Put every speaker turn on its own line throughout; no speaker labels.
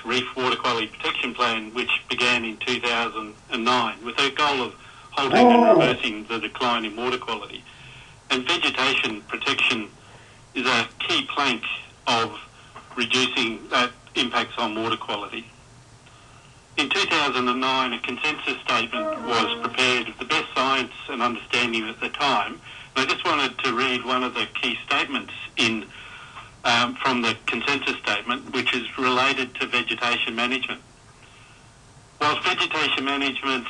Reef Water Quality Protection Plan, which began in 2009, with a goal of halting and reversing the decline in water quality. And vegetation protection is a key plank of reducing that impacts on water quality. In 2009, a consensus statement was prepared with the best science and understanding at the time. And I just wanted to read one of the key statements from the consensus statement, which is related to vegetation management. Whilst vegetation management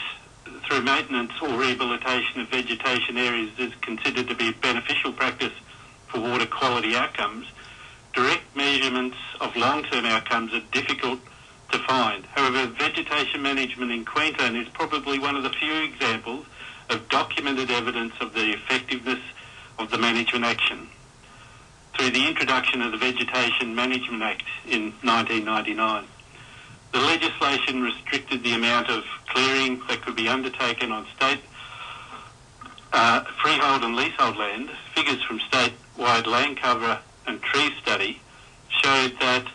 through maintenance or rehabilitation of vegetation areas is considered to be a beneficial practice for water quality outcomes, direct measurements of long-term outcomes are difficult to find. However, vegetation management in Queensland is probably one of the few examples of documented evidence of the effectiveness of the management action through the introduction of the Vegetation Management Act in 1999. The legislation restricted the amount of clearing that could be undertaken on state freehold and leasehold land. Figures from statewide land cover and tree study showed that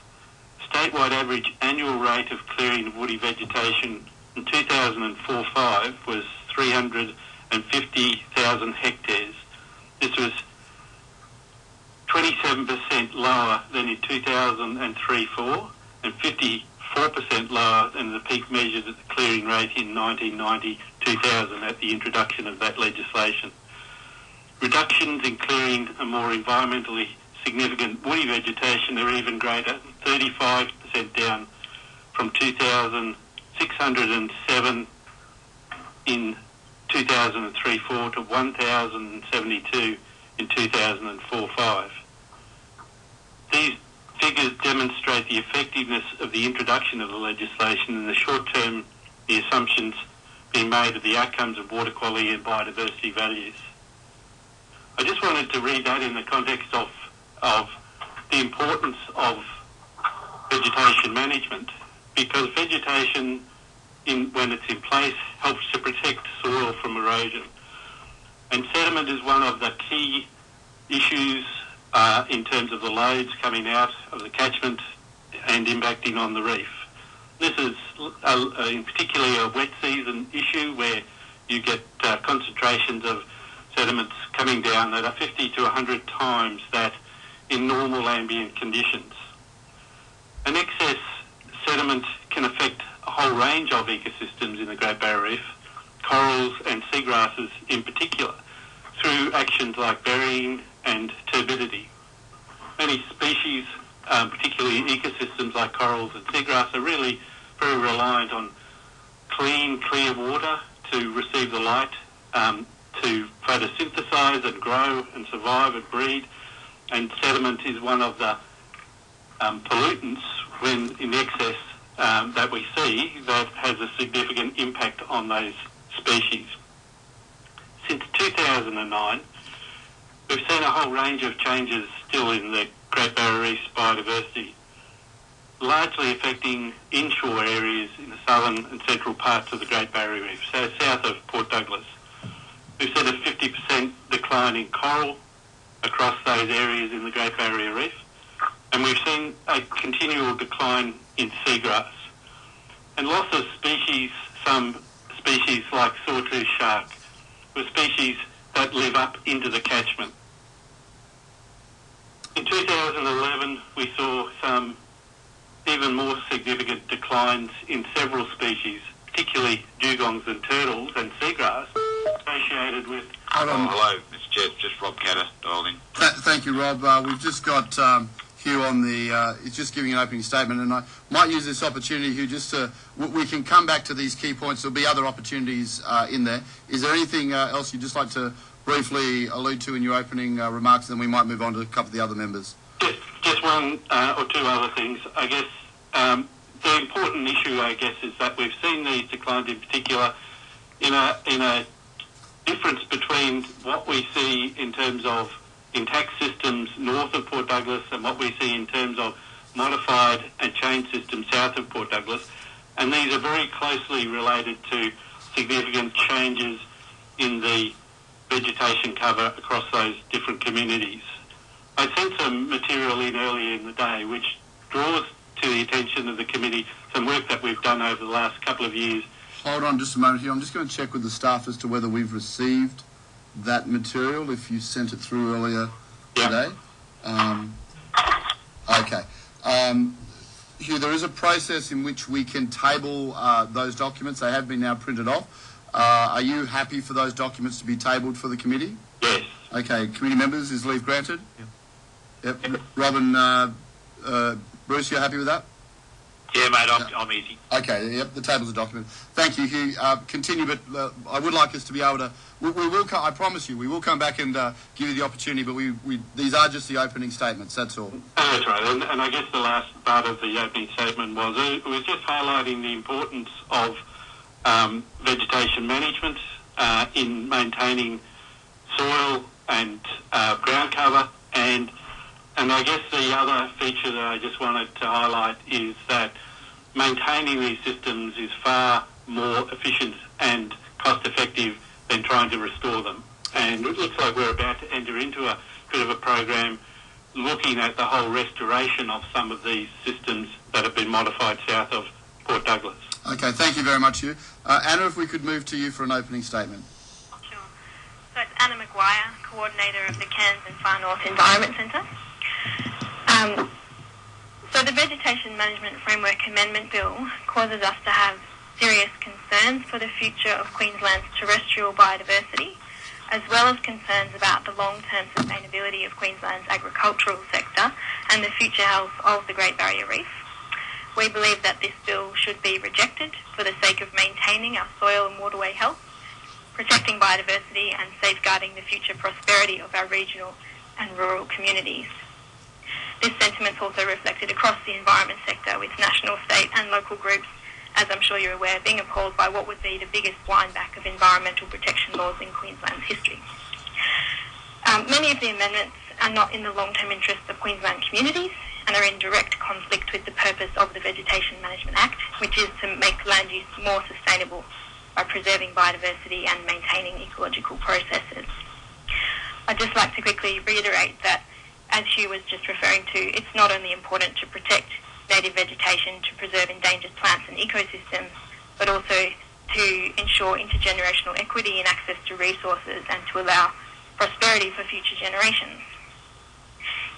statewide average annual rate of clearing of woody vegetation in 2004-5 was 350,000 hectares. This was 27% lower than in 2003-4 and 54% lower than the peak measured at the clearing rate in 1990-2000 at the introduction of that legislation. Reductions in clearing a more environmentally significant woody vegetation are even greater, 35% down from 2,607 in 2003-4 to 1,072 in 2004-5. These figures demonstrate the effectiveness of the introduction of the legislation and the short-term the assumptions being made of the outcomes of water quality and biodiversity values. I just wanted to read that in the context of the importance of vegetation management, because vegetation, when it's in place, helps to protect soil from erosion. And sediment is one of the key issues in terms of the loads coming out of the catchment and impacting on the reef. This is in particularly a wet season issue where you get concentrations of sediments coming down that are 50 to 100 times that in normal ambient conditions. An excess sediment can affect a whole range of ecosystems in the Great Barrier Reef, corals and seagrasses in particular, through actions like burying and turbidity. Many species, particularly ecosystems like corals and seagrass, are really very reliant on clean, clear water to receive the light, to photosynthesize and grow and survive and breed. And sediment is one of the pollutants when in excess that we see that has a significant impact on those species. Since 2009, we've seen a whole range of changes still in the Great Barrier Reef's biodiversity, largely affecting inshore areas in the southern and central parts of the Great Barrier Reef, so south of Port Douglas. We've seen a 50% decline in coral across those areas in the Great Barrier Reef, and we've seen a continual decline in seagrass. And loss of species, some species like sawtooth shark, were species that live up into the catchment. In 2011, we saw some even more significant declines in several species, particularly dugongs and turtles and seagrass, associated with...
Hello, it's just Rob Catter dialed in.
Thank you, Rob. We've just got Hugh on the... he's just giving an opening statement, and I might use this opportunity, Hugh, just to... We can come back to these key points. There'll be other opportunities in there. Is there anything else you'd just like to briefly allude to in your opening remarks, and then we might move on to a couple of the other members?
Just one or two other things. I guess the important issue, I guess, is that we've seen these declines in particular in a difference between what we see in terms of intact systems north of Port Douglas and what we see in terms of modified and changed systems south of Port Douglas. And these are very closely related to significant changes in the vegetation cover across those different communities. I sent some material in earlier in the day which draws to the attention of the committee some work that we've done over the last couple of years.
Hold on just a moment here. I'm just going to check with the staff as to whether we've received that material, if you sent it through earlier today. Okay. Hugh, there is a process in which we can table those documents. They have been now printed off. Are you happy for those documents to be tabled for the committee?
Yes.
Okay. Committee members, is leave granted? Yep. Robin, Bruce, you're happy with that?
Yeah, mate, I'm easy.
Okay, yep, the table's a document. Thank you, Hugh. Continue, but I would like us to be able to... We will. I promise you, we will come back and give you the opportunity, but these are just the opening statements, that's all.
That's right, and I guess the last part of the opening statement was just highlighting the importance of vegetation management in maintaining soil and ground cover, and I guess the other feature that I just wanted to highlight is that maintaining these systems is far more efficient and cost-effective than trying to restore them. And it looks like we're about to enter into a bit of a program looking at the whole restoration of some of these systems that have been modified south of Port Douglas.
Okay, thank you very much, Hugh. Anna, if we could move to you for an opening statement.
Sure. So it's Anna Maguire, Coordinator of the Cairns and Far North Environment Centre. So the Vegetation Management Framework Amendment Bill causes us to have serious concerns for the future of Queensland's terrestrial biodiversity, as well as concerns about the long-term sustainability of Queensland's agricultural sector and the future health of the Great Barrier Reef. We believe that this bill should be rejected for the sake of maintaining our soil and waterway health, protecting biodiversity and safeguarding the future prosperity of our regional and rural communities. This sentiment is also reflected across the environment sector, with national, state and local groups, as I'm sure you're aware, being appalled by what would be the biggest windback of environmental protection laws in Queensland's history. Many of the amendments are not in the long-term interests of Queensland communities and are in direct conflict with the purpose of the Vegetation Management Act, which is to make land use more sustainable by preserving biodiversity and maintaining ecological processes. I'd just like to quickly reiterate that, as Hugh was just referring to, it's not only important to protect native vegetation to preserve endangered plants and ecosystems, but also to ensure intergenerational equity and access to resources and to allow prosperity for future generations.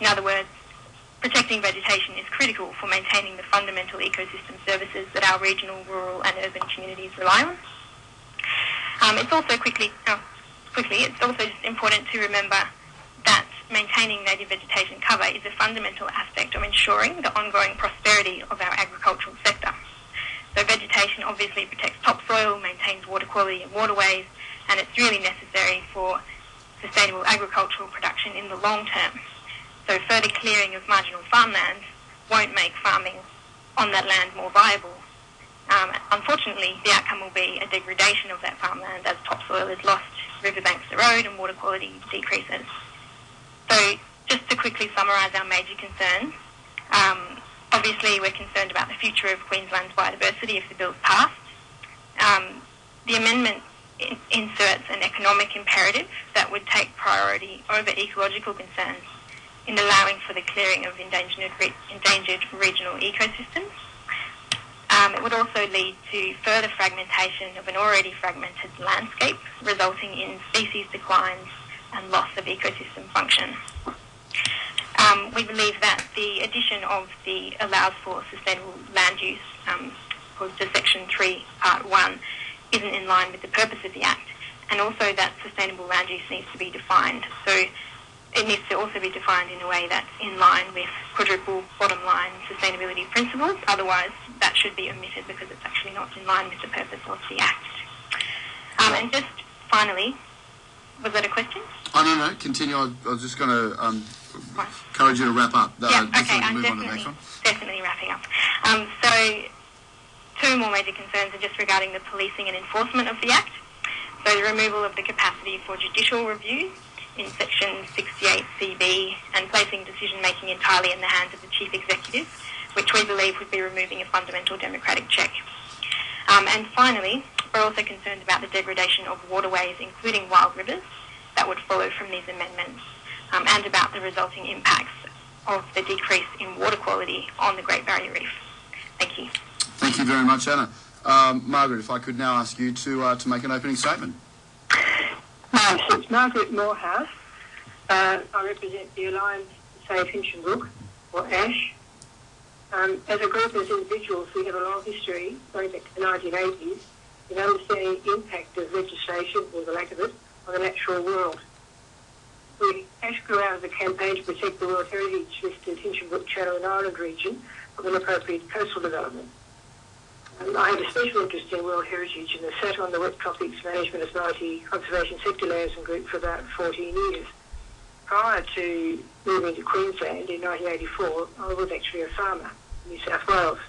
In other words, protecting vegetation is critical for maintaining the fundamental ecosystem services that our regional, rural and urban communities rely on. It's also it's also just important to remember that maintaining native vegetation cover is a fundamental aspect of ensuring the ongoing prosperity of our agricultural sector. So vegetation obviously protects topsoil, maintains water quality in waterways, and it's really necessary for sustainable agricultural production in the long term. So further clearing of marginal farmland won't make farming on that land more viable. Unfortunately, the outcome will be a degradation of that farmland as topsoil is lost, riverbanks erode and water quality decreases. So just to quickly summarise our major concerns, obviously we're concerned about the future of Queensland's biodiversity if the bill's passed. The amendment inserts an economic imperative that would take priority over ecological concerns in allowing for the clearing of endangered regional ecosystems. It would also lead to further fragmentation of an already fragmented landscape, resulting in species declines and loss of ecosystem function. We believe that the addition of the allows for sustainable land use to Section 3, Part 1, isn't in line with the purpose of the Act, and also that sustainable land use needs to be defined. So it needs to also be defined in a way that's in line with quadruple bottom line sustainability principles. Otherwise, that should be omitted because it's actually not in line with the purpose of the Act. And just finally, was that a question?
Oh, no, continue. I was just going to encourage you to wrap up.
Yeah, okay, I'm
definitely
wrapping up. So two more major concerns are just regarding the policing and enforcement of the Act. So the removal of the capacity for judicial review in Section 68CB and placing decision-making entirely in the hands of the Chief Executive, which we believe would be removing a fundamental democratic check. And finally, we're also concerned about the degradation of waterways, including wild rivers, that would follow from these amendments, and about the resulting impacts of the decrease in water quality on the Great Barrier Reef. Thank you.
Thank you very much, Anna. Margaret, if I could now ask you to make an opening statement.
It's Margaret Morehouse. I represent the Alliance to Save Hinchinbrook, or ASH. As a group, as individuals, we have a long history, going back to the 1980s, in understanding the impact of legislation, or the lack of it, on the natural world. ASH grew out of a campaign to protect the World Heritage listed Hinchinbrook Channel and Island region from inappropriate coastal development. I have a special interest in World Heritage and have sat on the Wet Tropics Management Authority Conservation Sector Liaison Group for about 14 years. Prior to moving to Queensland in 1984, I was actually a farmer in New South Wales.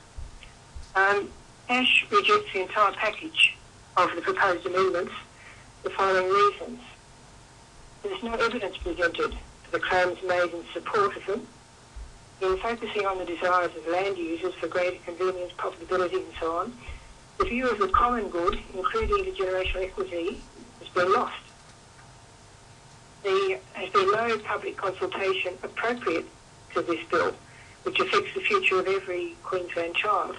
ASH rejects the entire package of the proposed amendments for the following reasons. There's no evidence presented for the claims made in support of them. In focusing on the desires of land users for greater convenience, profitability and so on, the view of the common good, including intergenerational equity, has been lost. There has been no public consultation appropriate to this bill, which affects the future of every Queensland child.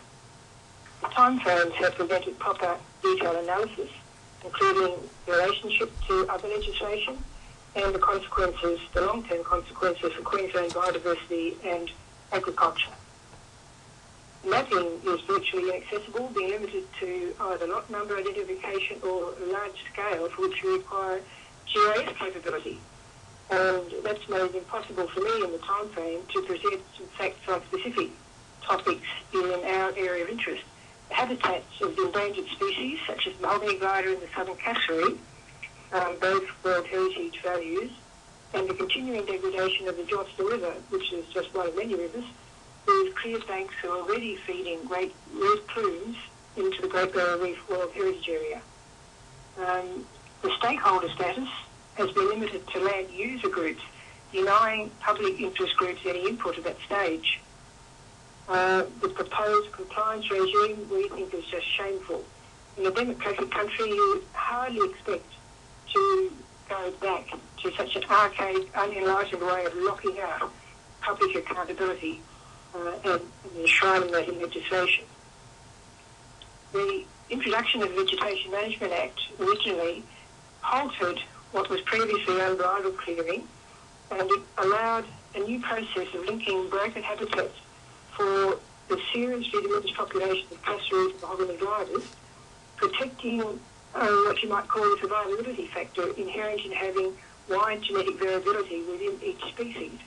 The timeframes have prevented proper detailed analysis, including the relationship to other legislation and the consequences, the long-term consequences for Queensland biodiversity and agriculture. Mapping is virtually inaccessible, being limited to either lot number identification or large scale, for which we require GIS capability. And that's made it impossible for me in the time frame to present some facts on specific topics in our area of interest. The habitats of endangered species, such as the mahogany glider and the southern cassowary, both World Heritage values, and the continuing degradation of the Johnston River, which is just one of many rivers, whose clear banks are already feeding great red plumes into the Great Barrier Reef World Heritage Area. The stakeholder status has been limited to land user groups, denying public interest groups any input at that stage. The proposed compliance regime we think is just shameful. In a democratic country, you would hardly expect to go back to such an archaic, unenlightened way of locking out public accountability and enshrining that in legislation. The introduction of the Vegetation Management Act originally halted what was previously unbridled clearing, and it allowed a new process of linking broken habitats for the seriously diminished population of cassowaries and mahogany gliders, protecting what you might call the survivability factor inherent in having wide genetic variability within each species,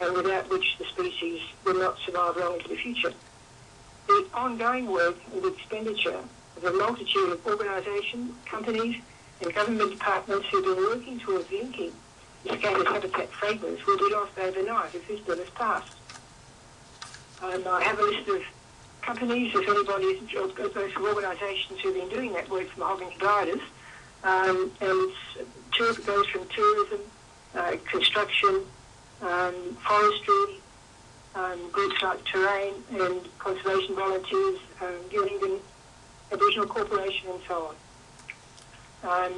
and without which the species will not survive long into the future. The ongoing work and expenditure of a multitude of organisations, companies and government departments who have been working towards linking the scattered habitat fragments will be lost overnight if this bill is passed. I have a list of companies, if anybody is interested, those organisations who have been doing that work for mahogany gliders, and it goes from tourism, construction, forestry, groups like Terrain and conservation volunteers, New England Aboriginal Corporation and so on.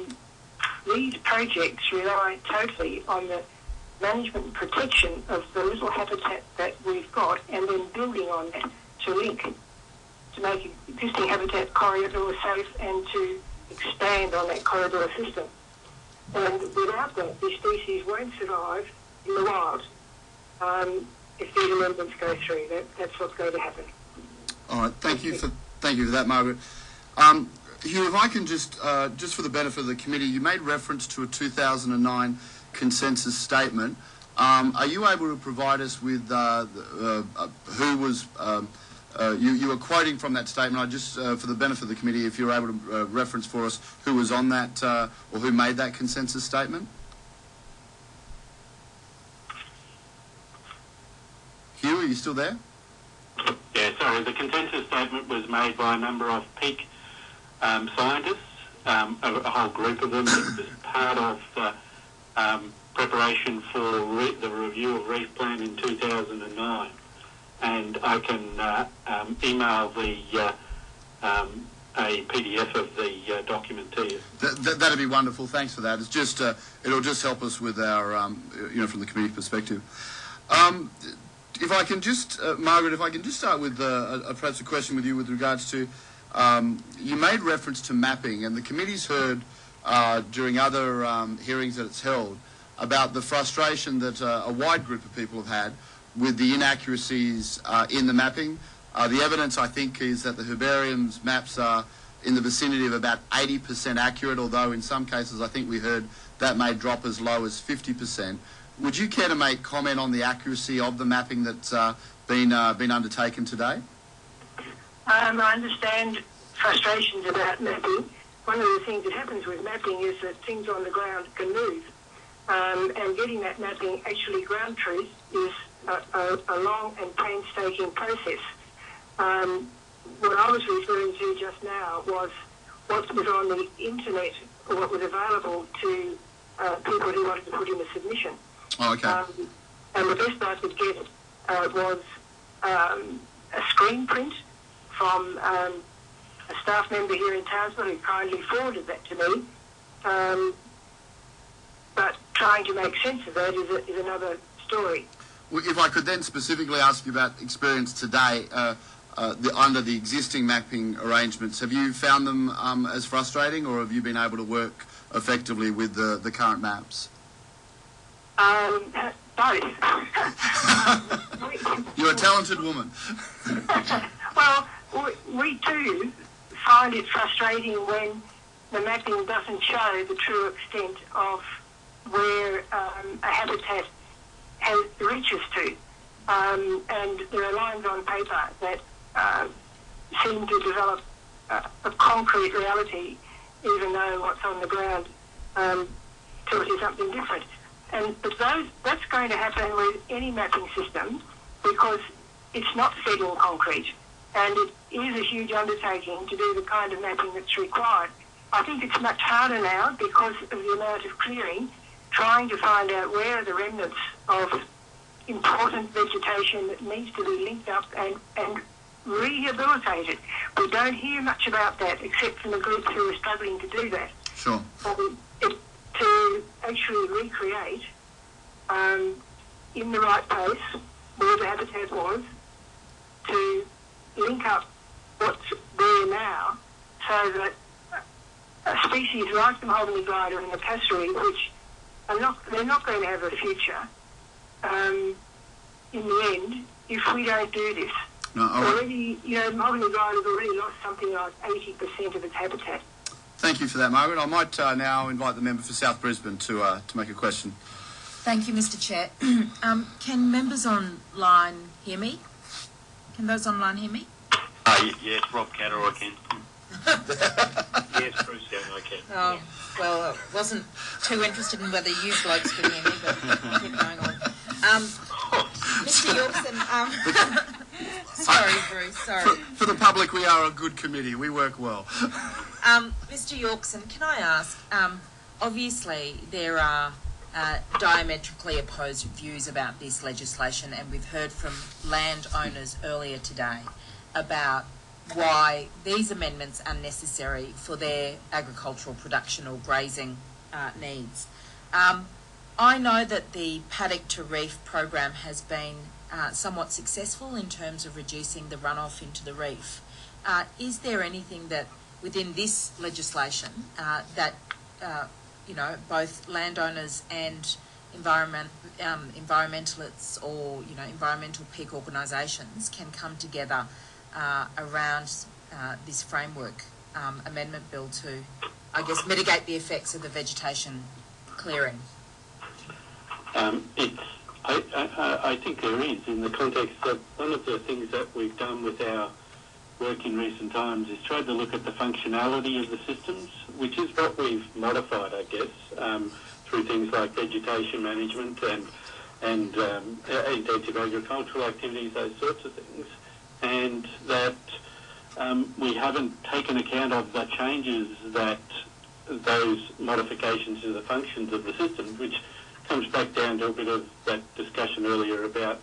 These projects rely totally on the management and protection of the little habitat that we've got, and then building on that to link, to make existing habitat corridor safe and to expand on that corridor system. And without that, these species won't survive in the wild if these amendments go through. That's what's going to happen.
All right, thank you for that, Margaret. Hugh, if I can just for the benefit of the committee, you made reference to a 2009 consensus statement. Are you able to provide us with who was you were quoting from that statement? I just for the benefit of the committee, if you're able to reference for us who was on that or who made that consensus statement. Hugh, are you still there?
Yeah, sorry. The consensus statement was made by a number of peak scientists, a whole group of them. It was part of preparation for the review of Reef Plan in 2009. And I can email a PDF of the document to you.
That'd be wonderful. Thanks for that. It's just it'll just help us with our from the committee perspective. If I can just, Margaret, if I can just start with perhaps a question with you with regards to, you made reference to mapping, and the committee's heard during other hearings that it's held about the frustration that a wide group of people have had with the inaccuracies in the mapping. The evidence, I think, is that the herbarium's maps are in the vicinity of about 80% accurate, although in some cases I think we heard that may drop as low as 50%. Would you care to make comment on the accuracy of the mapping that's been undertaken today?
I understand frustrations about mapping. One of the things that happens with mapping is that things on the ground can move. And getting that mapping actually ground truth is a long and painstaking process. What I was referring to just now was what was on the internet, or what was available to people who wanted to put in a submission.
Oh, okay.
And the best I could get was a screen print from a staff member here in Townsville who kindly forwarded that to me. But trying to make sense of that is another story.
Well, if I could then specifically ask you about experience today under the existing mapping arrangements, have you found them as frustrating, or have you been able to work effectively with the current maps?
Both.
You're a talented woman.
Well, we too find it frustrating when the mapping doesn't show the true extent of where a habitat reaches to. And there are lines on paper that seem to develop a concrete reality, even though what's on the ground tells you something different. But that's going to happen with any mapping system, because it's not set in concrete, and it is a huge undertaking to do the kind of mapping that's required. I think it's much harder now because of the amount of clearing, trying to find out where are the remnants of important vegetation that needs to be linked up and rehabilitated. We don't hear much about that, except from the groups who are struggling to do that.
Sure.
To actually recreate in the right place where the habitat was, to link up what's there now, so that a species like the mahogany glider and the passery, which they're not going to have a future in the end if we don't do this.
No,
already, mahogany glider's already lost something like 80% of its habitat.
Thank you for that, Margaret. I might now invite the member for South Brisbane to make a question.
Thank you, Mr. Chair. Can members online hear me? Can those online hear me?
Yes, Rob can, or I can. Yes, Bruce, yeah, I can.
Oh, well, I wasn't too interested in whether you blokes could hear me, but keep going on. Mr. Yorkson, sorry, Bruce, sorry.
For the public, we are a good committee. We work well.
Mr. Yorkson, can I ask, obviously there are diametrically opposed views about this legislation, and we've heard from landowners earlier today about why these amendments are necessary for their agricultural production or grazing needs. I know that the Paddock to Reef program has been somewhat successful in terms of reducing the runoff into the reef. Is there anything that within this legislation that both landowners and environmentalists or environmental peak organisations can come together around this framework amendment bill to, I guess, mitigate the effects of the vegetation clearing?
I think there is, in the context of one of the things that we've done with our work in recent times is tried to look at the functionality of the systems, which is what we've modified, I guess, through things like vegetation management and intensive agricultural activities, those sorts of things, and that we haven't taken account of the changes that those modifications to the functions of the system, which comes back down to a bit of that discussion earlier about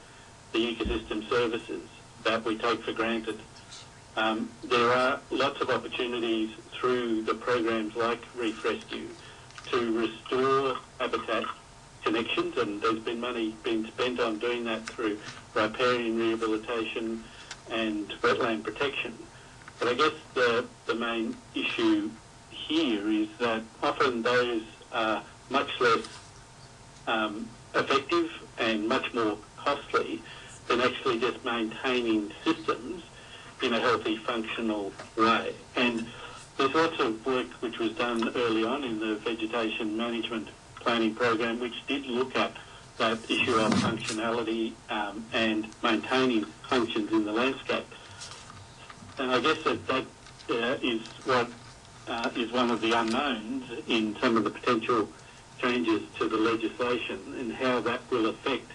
the ecosystem services that we take for granted. There are lots of opportunities through the programs like Reef Rescue to restore habitat connections, and there's been money being spent on doing that through riparian rehabilitation and wetland protection. But I guess the main issue here is that often those are much less effective and much more costly than actually just maintaining systems in a healthy, functional way. And there's lots of work which was done early on in the vegetation management planning program which did look at that issue of functionality and maintaining functions in the landscape. And I guess that is what is one of the unknowns in some of the potential changes to the legislation and how that will affect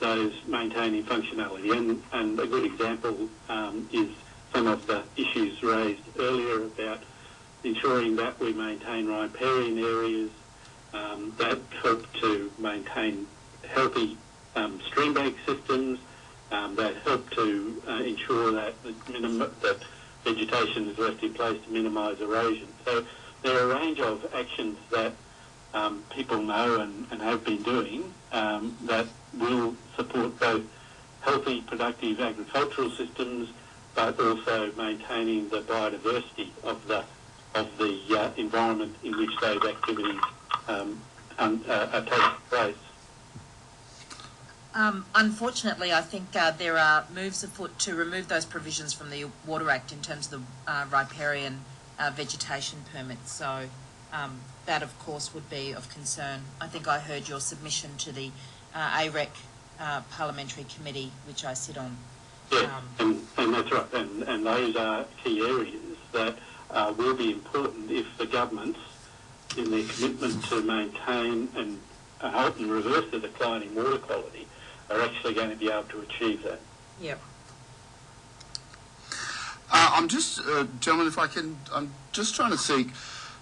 those maintaining functionality. And a good example is some of the issues raised earlier about ensuring that we maintain riparian areas that help to maintain healthy streambank systems, that help to ensure that that vegetation is left in place to minimise erosion. So there are a range of actions that people know and have been doing that will support both healthy, productive agricultural systems, but also maintaining the biodiversity of the environment in which those activities are taking place.
Unfortunately, I think there are moves afoot to remove those provisions from the Water Act in terms of the riparian vegetation permits. So that, of course, would be of concern. I think I heard your submission to the AREC Parliamentary Committee, which I sit on.
Yeah, and that's right. And those are key areas that will be important if the governments, in their commitment to maintain and help and reverse the decline in water quality, are actually going to be able to achieve that.
Yep.
I'm just, gentlemen, if I can, I'm just trying to seek.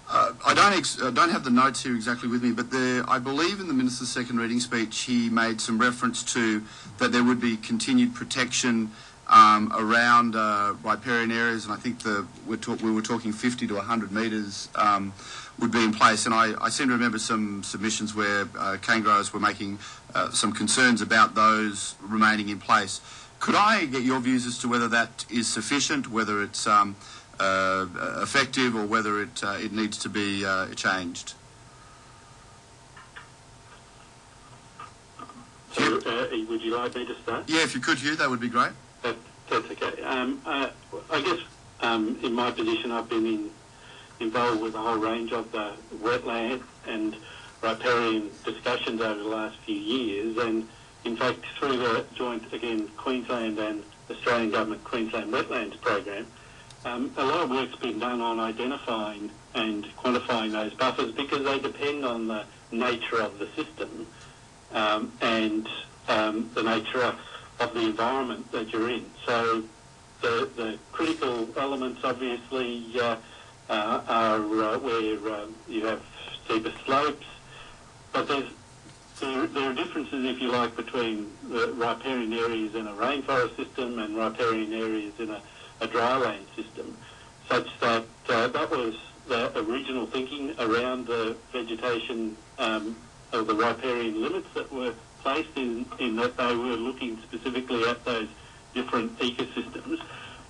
I don't have the notes here exactly with me, but I believe in the Minister's second reading speech he made some reference to that there would be continued protection around riparian areas, and I think we were talking 50 to 100 metres would be in place. And I seem to remember some submissions where cane growers were making some concerns about those remaining in place. Could I get your views as to whether that is sufficient, whether it's effective, or whether it needs to be changed?
So, would you like me to start?
Yeah, if you could, Hugh, that would be great.
That's okay. I guess in my position, I've been involved with a whole range of the wetland and riparian discussions over the last few years, and in fact through the joint, again, Queensland and Australian Government Queensland Wetlands Program, a lot of work's been done on identifying and quantifying those buffers because they depend on the nature of the system and the nature of the environment that you're in. So the critical elements obviously are where you have steeper slopes, but there are differences, if you like, between the riparian areas in a rainforest system and riparian areas in a dryland system, such that that was the original thinking around the vegetation of the riparian limits that were placed in that they were looking specifically at those different ecosystems,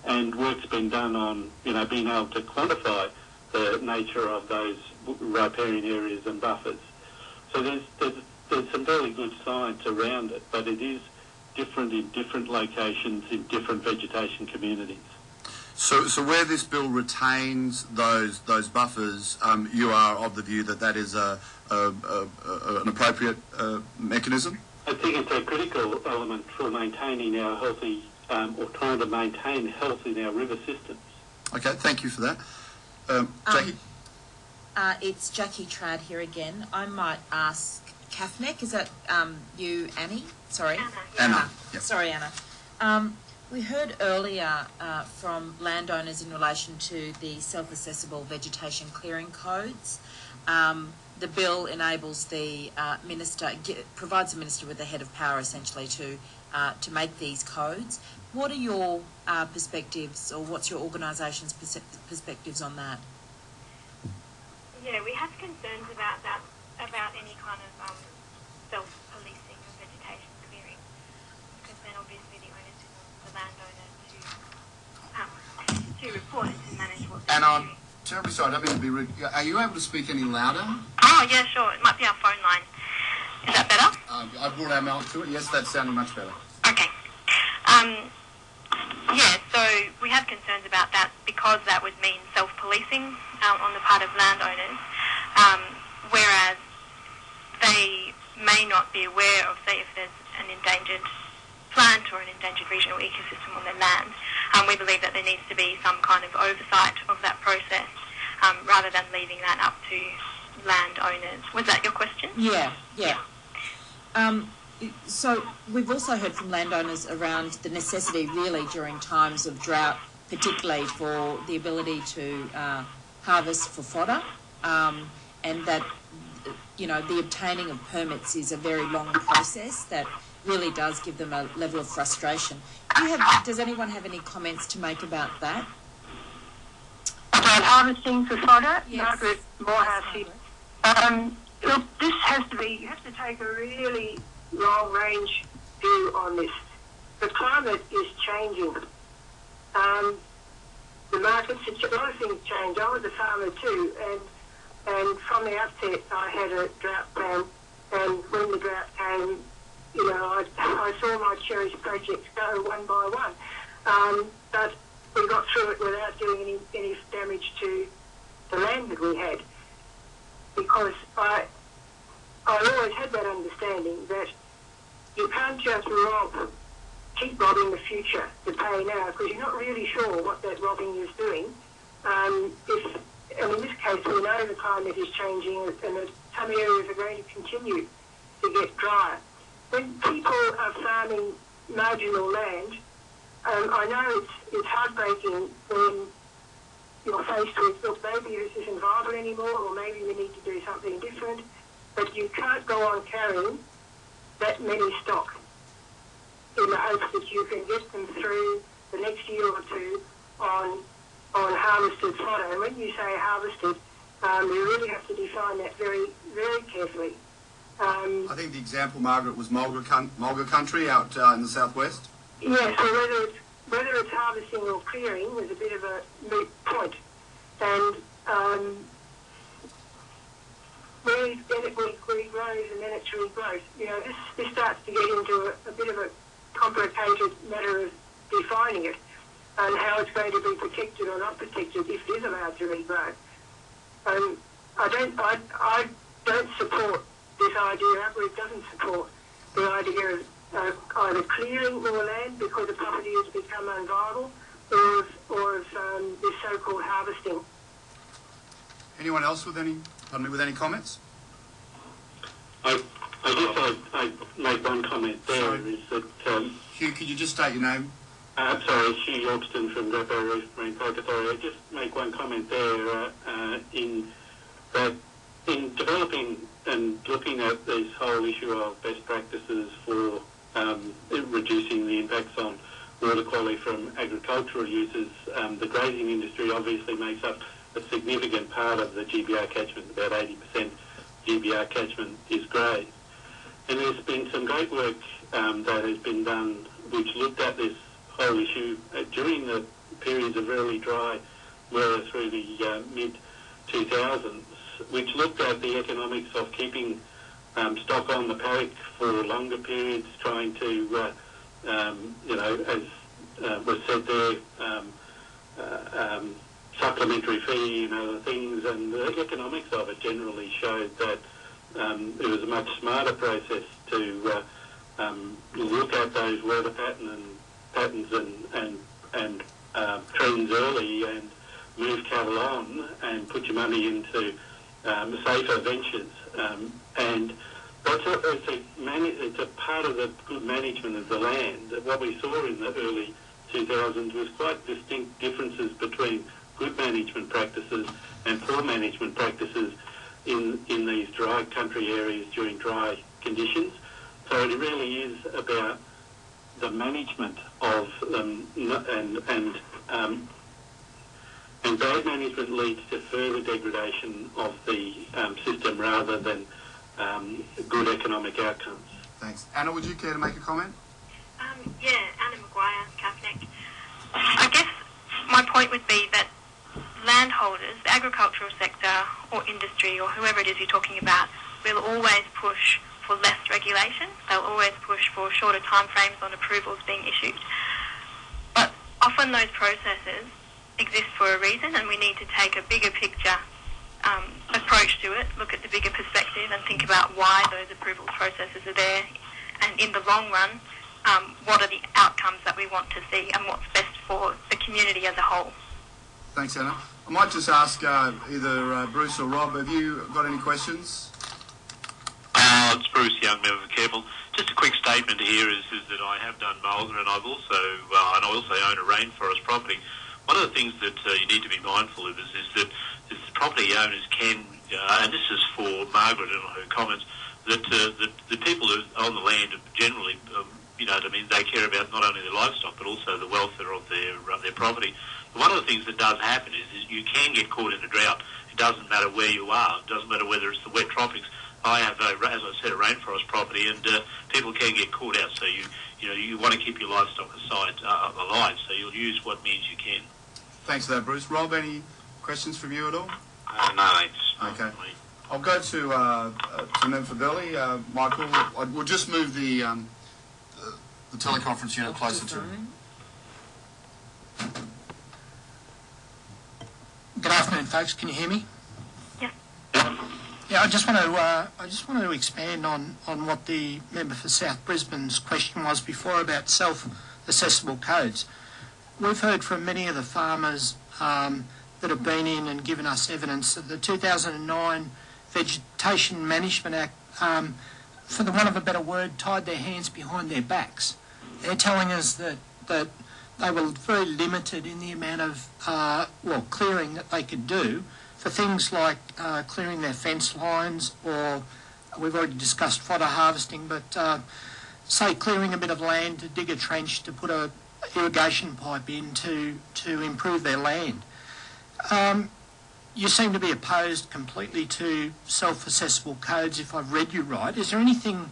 and work's been done on being able to quantify the nature of those riparian areas and buffers. So there's some fairly good science around it, but it is different in different locations in different vegetation communities.
So where this bill retains those buffers, you are of the view that that is an appropriate mechanism?
I think it's a critical element for maintaining our healthy, or trying to maintain health in our river systems.
Okay, thank you for that. Jackie?
It's Jackie Trad here again. I might ask Kathnek, is that you, Annie? Sorry.
Anna. Yep.
Sorry, Anna. We heard earlier from landowners in relation to the self-assessable vegetation clearing codes. The bill enables the minister, provides the minister with the head of power essentially to make these codes. What are your perspectives, or what's your organisation's perspectives on that?
Yeah, we have concerns about that, about any kind of self-policing of vegetation clearing, because then obviously the onus is on the landowner to report and to manage what they're
And I'm
doing.
terribly sorry, I don't mean to be rude. Are you able to speak any louder?
Oh, yeah, sure. It might be our phone line. Is that better?
I brought our mic to it. Yes, that's sounding much better.
Okay. Yeah, so we have concerns about that because that would mean self-policing on the part of landowners, whereas they may not be aware of, say, if there's an endangered plant or an endangered regional ecosystem on their land. We believe that there needs to be some kind of oversight of that process rather than leaving that up to landowners. Was that your question?
Yeah. So we've also heard from landowners around the necessity really during times of drought, particularly for the ability to harvest for fodder, and that, you know, the obtaining of permits is a very long process that really does give them a level of frustration. Does anyone have any comments to make about that?
About harvesting for fodder?
Yes.
Margaret Morehouse here.
Margaret.
Look, this has to be, you have to take a really long-range view on this. The climate is changing. The markets, a lot of things change. I was a farmer too, and from the outset I had a drought plan, and when the drought came, you know, I saw my cherished projects go one by one. But we got through it without doing any damage to the land that we had, because I always had that understanding that you can't just keep robbing the future to pay now, because you're not really sure what that robbing is doing. And in this case, we know the climate is changing and that some areas are going to continue to get drier. When people are farming marginal land, I know it's heartbreaking when you're faced with, look, maybe this isn't viable anymore, or maybe we need to do something different, but you can't go on carrying that many stock in the hopes that you can get them through the next year or two on harvested fodder. And when you say harvested, you really have to define that very, very carefully.
I think the example, Margaret, was Mulga country out in the southwest.
Yes, so whether it's harvesting or clearing was a bit of a moot point. And then it regrows and then it's regrowth. You know, this starts to get into a bit of a complicated matter of defining it and how it's going to be protected or not protected if it is allowed to regrow. I don't support this idea. Our group doesn't support the idea of either clearing more land because the property has become unviable, or of this so-called harvesting.
Anyone else with any comments?
I guess I'd make one comment there.
Sorry.
Is that...
Hugh, could you just state your name?
sorry, Hugh Yorkston from Grappo Reef Marine Park Authority. I'd just make one comment there in developing and looking at this whole issue of best practices for reducing the impacts on water quality from agricultural uses. The grazing industry obviously makes up a significant part of the GBR catchment. About 80% GBR catchment is grazed. And there's been some great work that has been done which looked at this whole issue during the periods of really dry weather through the mid-2000s, which looked at the economics of keeping stock on the paddock for longer periods, trying to, as was said there, supplementary feed and other things, and the economics of it generally showed that it was a much smarter process to look at those weather patterns and trends early and move cattle on and put your money into safer ventures. And it's a part of the good management of the land. What we saw in the early 2000s was quite distinct differences between good management practices and poor management practices in these dry country areas during dry conditions. So it really is about the management of them, and bad management leads to further degradation of the system rather than good economic outcomes.
Thanks. Anna, would you care to make a comment?
Anna Maguire, Catholic. I guess my point would be that landholders, the agricultural sector or industry or whoever it is you're talking about, will always push for less regulation. They'll always push for shorter timeframes on approvals being issued. But often those processes exist for a reason, and we need to take a bigger picture approach to it, look at the bigger perspective and think about why those approval processes are there, and in the long run, what are the outcomes that we want to see and what's best for the community as a whole.
Thanks, Anna. I might just ask either Bruce or Rob, have you got any questions?
It's Bruce Young, member for Keppel. Just a quick statement here is that I have done mulga, and I also own a rainforest property. One of the things that you need to be mindful of is that the property owners can, and this is for Margaret and her comments, that the people who own the land generally, they care about not only their livestock but also the welfare of their property. But one of the things that does happen is you can get caught in a drought. It doesn't matter where you are. It doesn't matter whether it's the wet tropics. I have, as I said, a rainforest property, and people can get caught out. So you want to keep your livestock alive. So you'll use what means you can.
Thanks for that, Bruce. Rob, any questions from you at all?
No, thanks.
Okay. I'll go to Member for Burleigh. Michael, we'll just move the teleconference unit closer to him.
Good afternoon, folks. Can you hear me?
Yeah.
Yeah, I just want to expand on what the member for South Brisbane's question was before about self-assessable codes. We've heard from many of the farmers that have been in and given us evidence that the 2009 Vegetation Management Act, for the want of a better word, tied their hands behind their backs. They're telling us that they were very limited in the amount of clearing that they could do for things like clearing their fence lines, or we've already discussed fodder harvesting, but say clearing a bit of land to dig a trench to put a irrigation pipe in to improve their land. You seem to be opposed completely to self-assessable codes, if I've read you right. Is there anything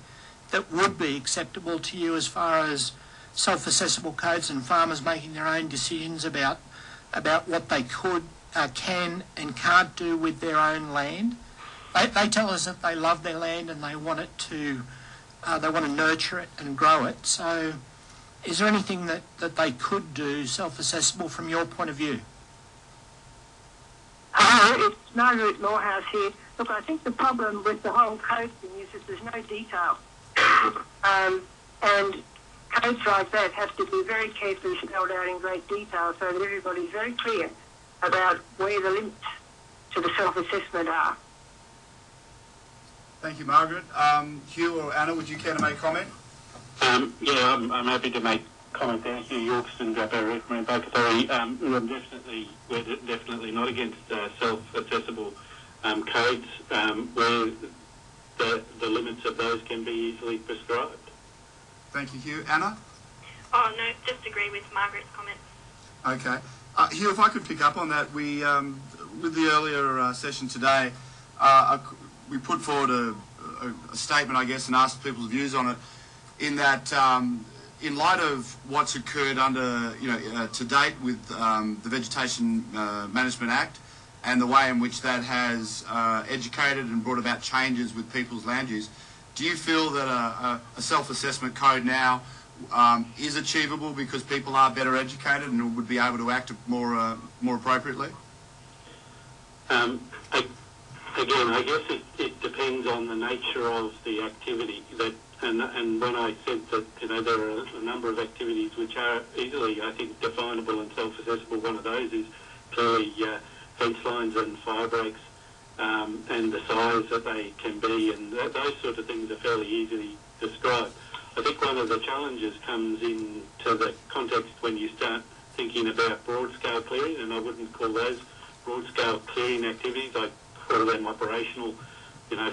that would be acceptable to you as far as self-assessable codes and farmers making their own decisions about what they can and can't do with their own land? They tell us that they love their land and they want it to nurture it and grow it. So is there anything that they could do self-assessable from your point of view?
Hello, it's Margaret Morehouse here. Look, I think the problem with the whole code thing is that there's no detail. And codes like that have to be very carefully spelled out in great detail so that everybody's very clear about where the limits to the self-assessment are.
Thank you, Margaret. Hugh or Anna, would you care to make a comment?
I'm happy to make comment there. Hugh Yorkston, Barrow Both Authority. We're definitely not against self-assessable codes where the limits of those can be easily prescribed.
Thank you, Hugh. Anna?
Oh, no, just agree with Margaret's comments.
Okay. Hugh, if I could pick up on that, we, with the earlier session today, we put forward a statement, I guess, and asked people's views on it, in that in light of what's occurred under, to date with the Vegetation Management Act and the way in which that has educated and brought about changes with people's land use, do you feel that a self-assessment code now is achievable because people are better educated and would be able to act more appropriately?
Again, I guess it depends on the nature of the activity. And when I said that there are a number of activities which are easily, I think, definable and self-assessable, one of those is clearly fence lines and fire breaks, and the size that they can be, and those sort of things are fairly easily described. I think one of the challenges comes into the context when you start thinking about broad-scale clearing, and I wouldn't call those broad-scale clearing activities. I call them operational,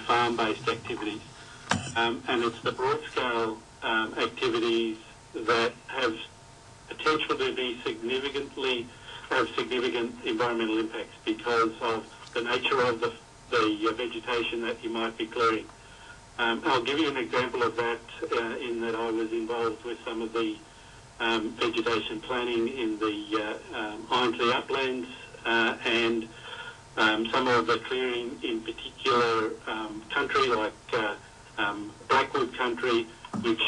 farm-based activities. And it's the broad-scale activities that have potential to be have significant environmental impacts because of the nature of the vegetation that you might be clearing. I'll give you an example of that in that I was involved with some of the vegetation planning in the Ironsley uplands and some of the clearing in particular country like Blackwood country, which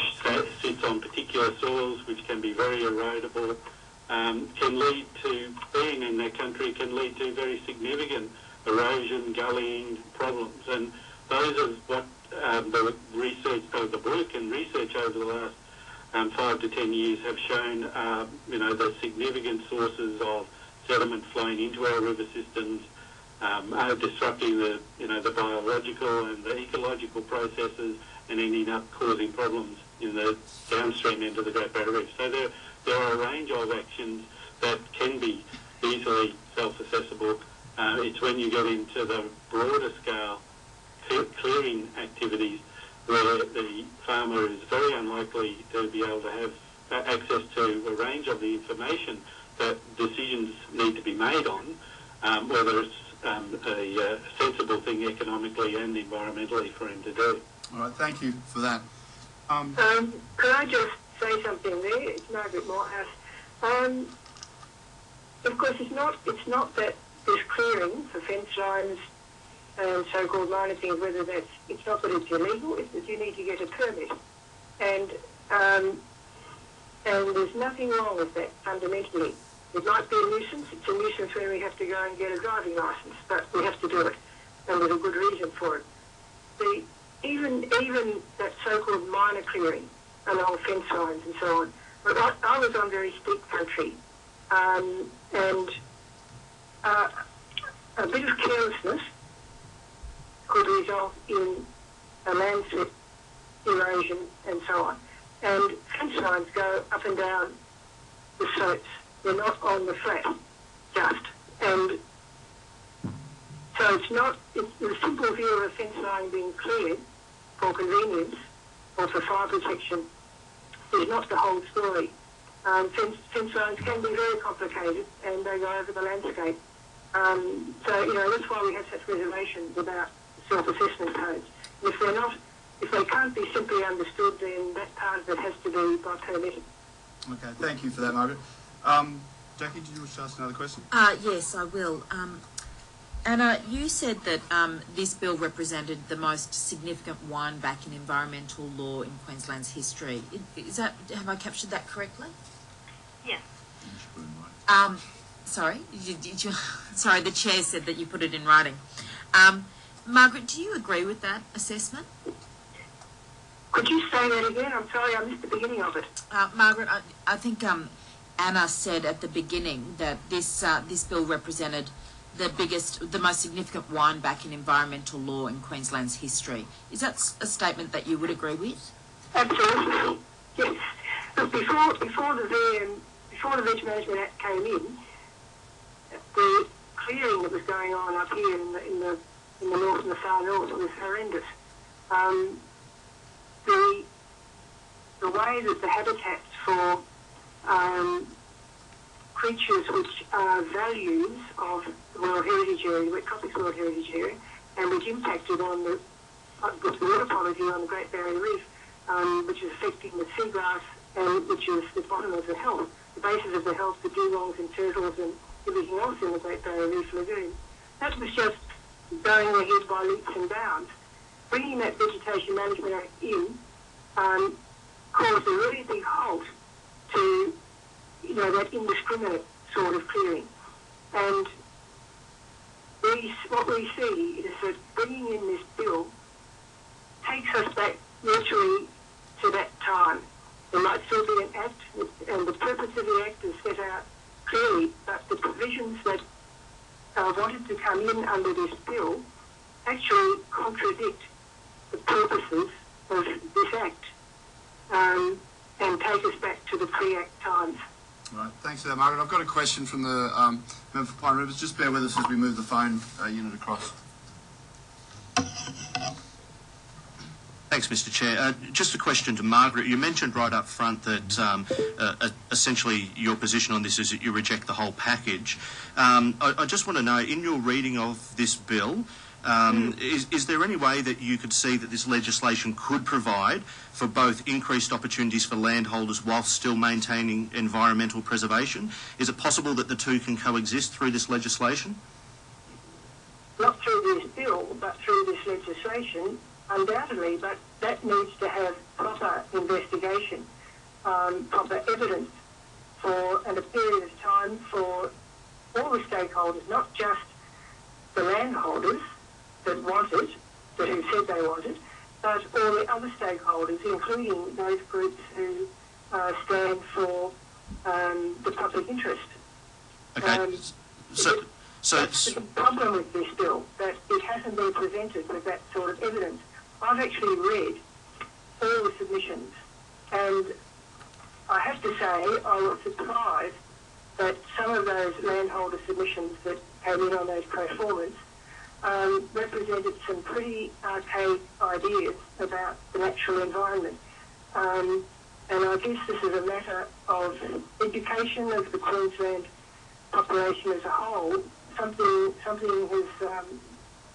sits on particular soils which can be very erodible, can lead to, being in that country, can lead to very significant erosion, gullying problems. And those are what the research, the work and research over the last 5 to 10 years have shown, the significant sources of sediment flowing into our river systems, disrupting the biological and the ecological processes and ending up causing problems in the downstream end of the Great Barrier Reef. So there are a range of actions that can be easily self-assessable. It's when you get into the broader scale clearing activities where the farmer is very unlikely to be able to have access to a range of the information that decisions need to be made on, whether it's a sensible thing economically and environmentally for him to do.
All right, thank you for that.
Could I just say something there? It's Margaret Morehouse. Of course, it's not that this clearing for fence lines and so-called minor things, whether it's not that it's illegal, it's that you need to get a permit. And there's nothing wrong with that fundamentally. It might be a nuisance. It's a nuisance when we have to go and get a driving licence, but we have to do it, and there's a good reason for it. Even that so-called minor clearing along fence lines and so on. But I was on very steep country, and a bit of carelessness could result in a landslip, erosion, and so on. And fence lines go up and down the slopes. They're not on the flat, just. And so it's the simple view of a fence line being cleared for convenience or for fire protection is not the whole story. Fence lines can be very complicated and they go over the landscape. So, that's why we have such reservations about self-assessment codes. If they can't be simply understood, then that part of it has to be by permitting.
Okay, thank you for that, Margaret. Jackie, did you wish to ask another question?
Yes, I will. Anna, you said that this bill represented the most significant wind-back in environmental law in Queensland's history. Have I captured that correctly?
Yes.
Sorry, sorry, the chair said that you put it in writing. Margaret, do you agree with that assessment?
Could you say that again? I'm sorry, I missed the beginning of it.
Margaret, I think Anna said at the beginning that this bill represented the most significant wind-back in environmental law in Queensland's history. Is that a statement that you would agree with?
Absolutely, yes. But before the Veg Management Act came in, the clearing that was going on up here in the north and the far north was horrendous. The way that the habitats for creatures which are values of the World Heritage Area, the Wet Tropics World Heritage Area, and which impacted on the water quality on the Great Barrier Reef, which is affecting the seagrass and which is the bottom of the health, the basis of the health for dugongs and turtles and everything else in the Great Barrier Reef Lagoon. That was just going ahead by leaps and bounds. Bringing that Vegetation Management Act in caused a really big halt to that indiscriminate sort of clearing. And what we see is that bringing in this bill takes us back virtually to that time. There might still be an act, and the purpose of the act is set out clearly, but the provisions that are wanted to come in under this bill actually contradict the purposes of this act and take us back to the pre-act times.
Right, thanks for that, Margaret. I've got a question from the member for Pine Rivers. Just bear with us as we move the phone unit across.
Thanks, Mr. Chair. Just a question to Margaret. You mentioned right up front that essentially your position on this is that you reject the whole package. I just want to know, in your reading of this bill, Is there any way that you could see that this legislation could provide for both increased opportunities for landholders whilst still maintaining environmental preservation? Is it possible that the two can coexist through this legislation?
Not through this bill, but through this legislation, undoubtedly, but that needs to have proper investigation, proper evidence for and a period of time for all the stakeholders, not just the landholders that want it, that who said they want it, but all the other stakeholders, including those groups who stand for the public interest.
Okay.
That's the problem with this bill, that it hasn't been presented with that sort of evidence. I've actually read all the submissions, and I have to say I was surprised that some of those landholder submissions that came in on those pro formas represented some pretty archaic ideas about the natural environment. And I guess this is a matter of education of the Queensland population as a whole. Something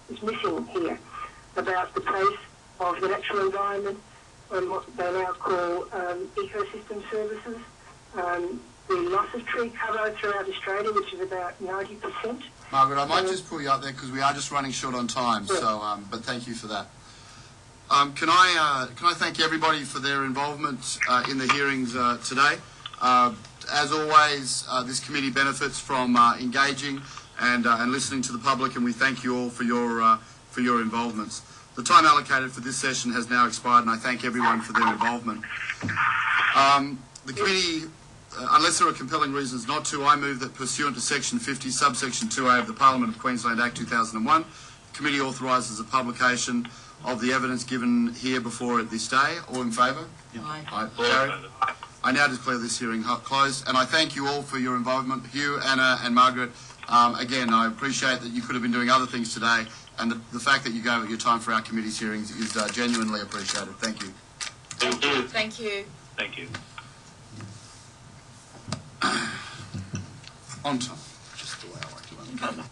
is missing here about the place of the natural environment and what they now call ecosystem services. The loss of tree cover throughout Australia, which is about 90%.
Margaret, I might just pull you up there because we are just running short on time.
Yeah.
So, but thank you for that. Can I thank everybody for their involvement in the hearings today? As always, this committee benefits from engaging and listening to the public, and we thank you all for your involvements. The time allocated for this session has now expired, and I thank everyone for their involvement. The committee, unless there are compelling reasons not to, I move that pursuant to Section 50, subsection 2A of the Parliament of Queensland Act 2001, the committee authorises the publication of the evidence given here before it this day. All in favour?
Aye.
Carried. I now declare this hearing closed, and I thank you all for your involvement. Hugh, Anna and Margaret, again, I appreciate that you could have been doing other things today, and the fact that you gave it your time for our committee's hearings is genuinely appreciated. Thank you.
Thank you.
Thank you.
Thank you.
On time. Just the way I like to run.